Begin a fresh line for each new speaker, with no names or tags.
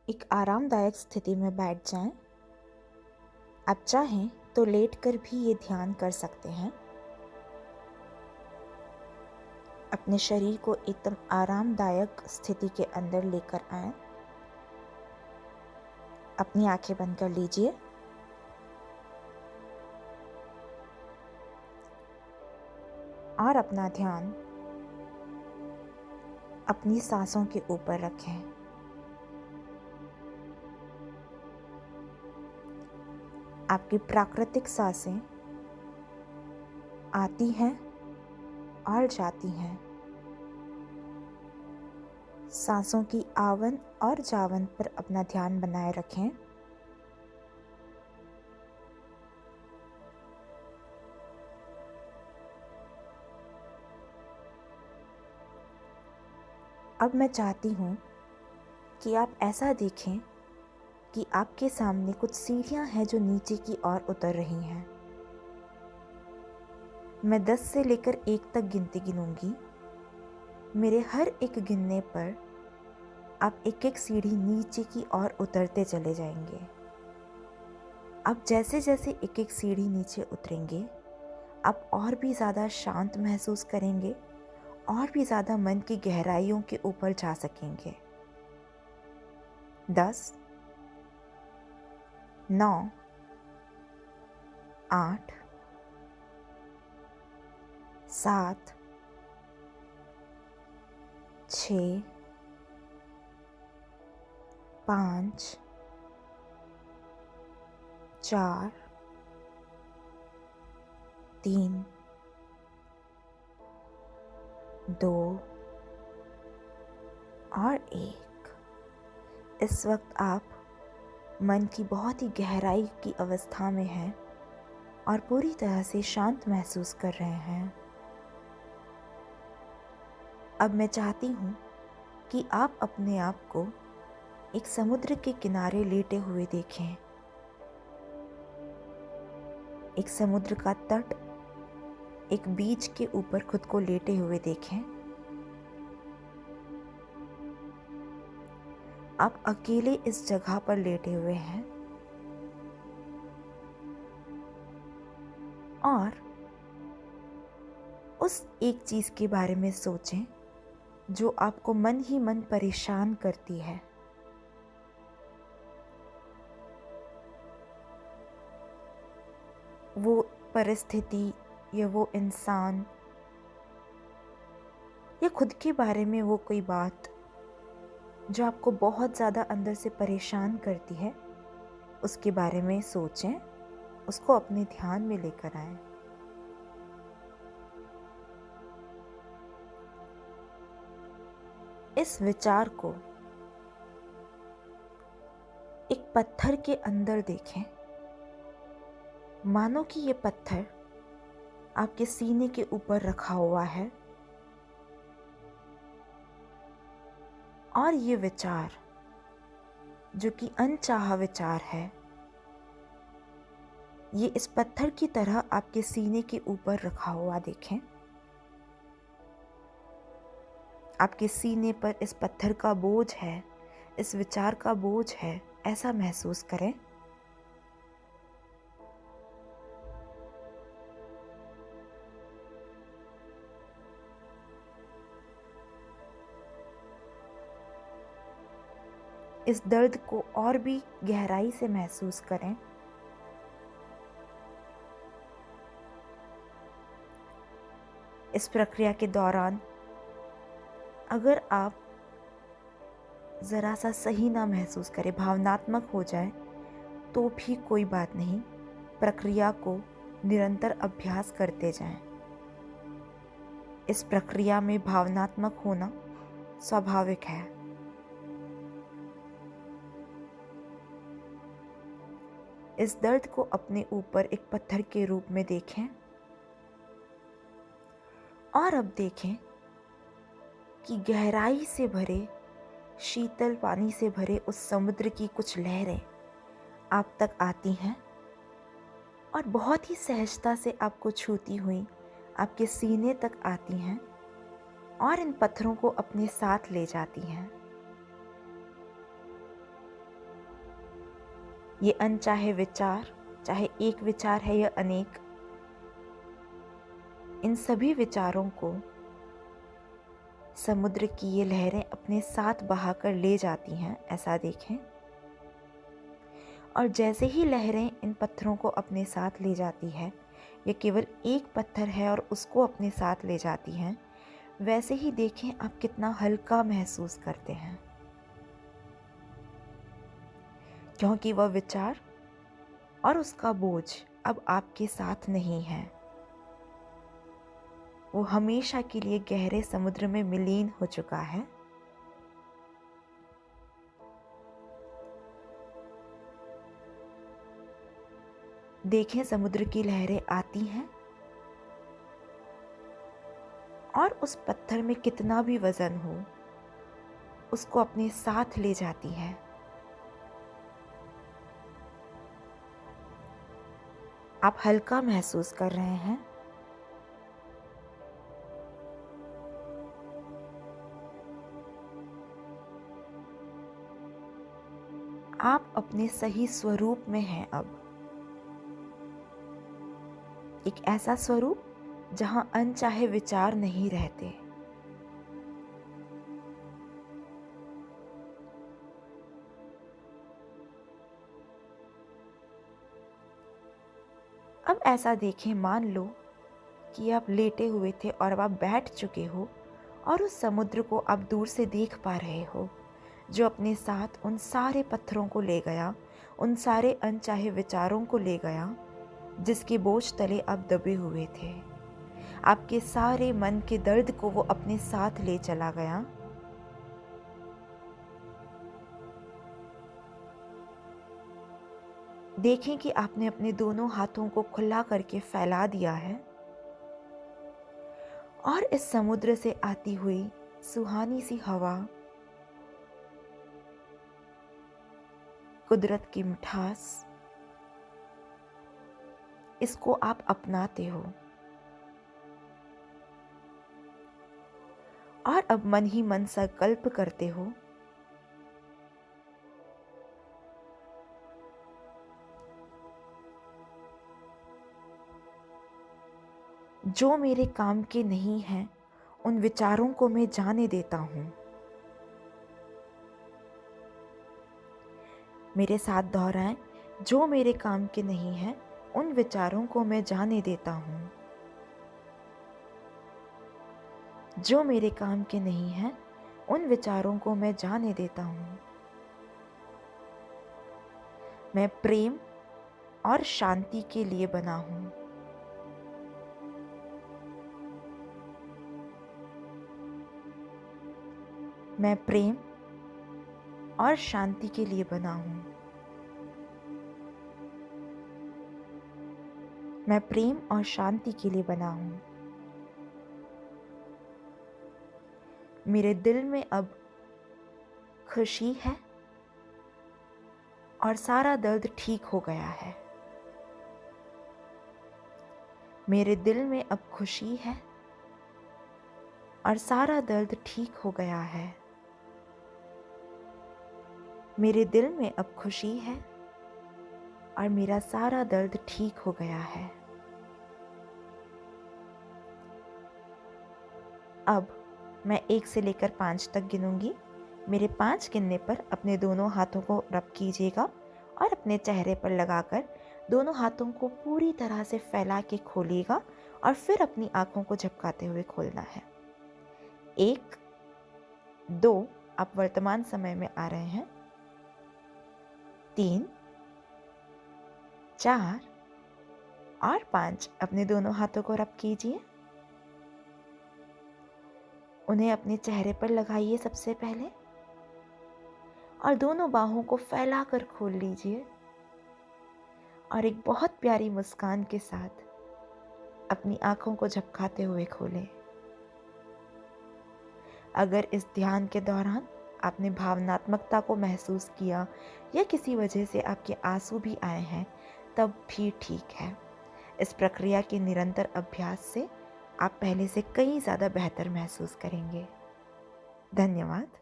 एक आरामदायक स्थिति में बैठ जाएं। आप चाहें तो लेटकर भी ये ध्यान कर सकते हैं। अपने शरीर को एकदम आरामदायक स्थिति के अंदर लेकर आएं। अपनी आंखें बंद कर लीजिए और अपना ध्यान अपनी सांसों के ऊपर रखें। आपकी प्राकृतिक सांसें आती हैं और जाती हैं। सांसों की आवन और जावन पर अपना ध्यान बनाए रखें। अब मैं चाहती हूँ कि आप ऐसा देखें कि आपके सामने कुछ सीढ़ियाँ हैं जो नीचे की ओर उतर रही हैं। मैं 10 से लेकर 1 तक गिनती गिनूंगी। मेरे हर एक गिनने पर आप एक एक सीढ़ी नीचे की ओर उतरते चले जाएंगे। आप जैसे जैसे एक एक सीढ़ी नीचे उतरेंगे, आप और भी ज़्यादा शांत महसूस करेंगे और भी ज़्यादा मन की गहराइयों के ऊपर जा सकेंगे। 10, 9, 8, 7, 6, 5, 4, 3, 2 और 1। इस वक्त आप मन की बहुत ही गहराई की अवस्था में हैं और पूरी तरह से शांत महसूस कर रहे हैं। अब मैं चाहती हूँ कि आप अपने आप को एक समुद्र के किनारे लेटे हुए देखें। एक समुद्र का तट, एक बीच के ऊपर खुद को लेटे हुए देखें। आप अकेले इस जगह पर लेटे हुए हैं और उस एक चीज के बारे में सोचें जो आपको मन ही मन परेशान करती है। वो परिस्थिति या वो इंसान या खुद के बारे में वो कोई बात जो आपको बहुत ज़्यादा अंदर से परेशान करती है, उसके बारे में सोचें, उसको अपने ध्यान में लेकर आएं। इस विचार को एक पत्थर के अंदर देखें। मानो कि ये पत्थर आपके सीने के ऊपर रखा हुआ है और ये विचार, जो कि अनचाहा विचार है, ये इस पत्थर की तरह आपके सीने के ऊपर रखा हुआ देखें। आपके सीने पर इस पत्थर का बोझ है, इस विचार का बोझ है, ऐसा महसूस करें। इस दर्द को और भी गहराई से महसूस करें। इस प्रक्रिया के दौरान अगर आप ज़रा सा सही ना महसूस करें, भावनात्मक हो जाए, तो भी कोई बात नहीं। प्रक्रिया को निरंतर अभ्यास करते जाएं। इस प्रक्रिया में भावनात्मक होना स्वाभाविक है। इस दर्द को अपने ऊपर एक पत्थर के रूप में देखें और अब देखें कि गहराई से भरे, शीतल पानी से भरे उस समुद्र की कुछ लहरें आप तक आती हैं और बहुत ही सहजता से आपको छूती हुई आपके सीने तक आती हैं और इन पत्थरों को अपने साथ ले जाती हैं। ये अनचाहे विचार, चाहे एक विचार है या अनेक, इन सभी विचारों को समुद्र की ये लहरें अपने साथ बहाकर ले जाती हैं, ऐसा देखें। और जैसे ही लहरें इन पत्थरों को अपने साथ ले जाती है, ये केवल एक पत्थर है और उसको अपने साथ ले जाती हैं, वैसे ही देखें आप कितना हल्का महसूस करते हैं, क्योंकि वह विचार और उसका बोझ अब आपके साथ नहीं है। वो हमेशा के लिए गहरे समुद्र में विलीन हो चुका है। देखें समुद्र की लहरें आती हैं और उस पत्थर में कितना भी वजन हो उसको अपने साथ ले जाती है। आप हल्का महसूस कर रहे हैं। आप अपने सही स्वरूप में हैं अब। एक ऐसा स्वरूप जहां अनचाहे विचार नहीं रहते। अब ऐसा देखें, मान लो कि आप लेटे हुए थे और अब आप बैठ चुके हो और उस समुद्र को आप दूर से देख पा रहे हो, जो अपने साथ उन सारे पत्थरों को ले गया, उन सारे अनचाहे विचारों को ले गया जिसके बोझ तले आप दबे हुए थे। आपके सारे मन के दर्द को वो अपने साथ ले चला गया। देखें कि आपने अपने दोनों हाथों को खुला करके फैला दिया है और इस समुद्र से आती हुई सुहानी सी हवा, कुदरत की मिठास, इसको आप अपनाते हो और अब मन ही मन संकल्प करते हो, जो मेरे काम के नहीं हैं उन विचारों को मैं जाने देता हूँ। मेरे साथ दोहराएं, जो मेरे काम के नहीं हैं उन विचारों को मैं जाने देता हूँ। जो मेरे काम के नहीं हैं उन विचारों को मैं जाने देता हूँ। मैं प्रेम और शांति के लिए बना हूँ। मैं प्रेम और शांति के लिए बना हूँ। मैं प्रेम और शांति के लिए बना हूँ। मेरे दिल में अब खुशी है और सारा दर्द ठीक हो गया है। मेरे दिल में अब खुशी है और सारा दर्द ठीक हो गया है। मेरे दिल में अब खुशी है और मेरा सारा दर्द ठीक हो गया है। अब मैं 1 से लेकर 5 तक गिनूंगी। मेरे 5 गिनने पर अपने दोनों हाथों को रब कीजिएगा और अपने चेहरे पर लगाकर दोनों हाथों को पूरी तरह से फैला के खोलिएगा और फिर अपनी आंखों को झपकाते हुए खोलना है। 1, 2 आप वर्तमान समय में आ रहे हैं। 3, 4 और 5 अपने दोनों हाथों को रब कीजिए। उन्हें अपने चेहरे पर लगाइए सबसे पहले और दोनों बाहों को फैलाकर खोल लीजिए और एक बहुत प्यारी मुस्कान के साथ अपनी आंखों को झपकाते हुए खोलें। अगर इस ध्यान के दौरान आपने भावनात्मकता को महसूस किया या किसी वजह से आपके आंसू भी आए हैं, तब भी ठीक है। इस प्रक्रिया के निरंतर अभ्यास से आप पहले से कई ज़्यादा बेहतर महसूस करेंगे। धन्यवाद।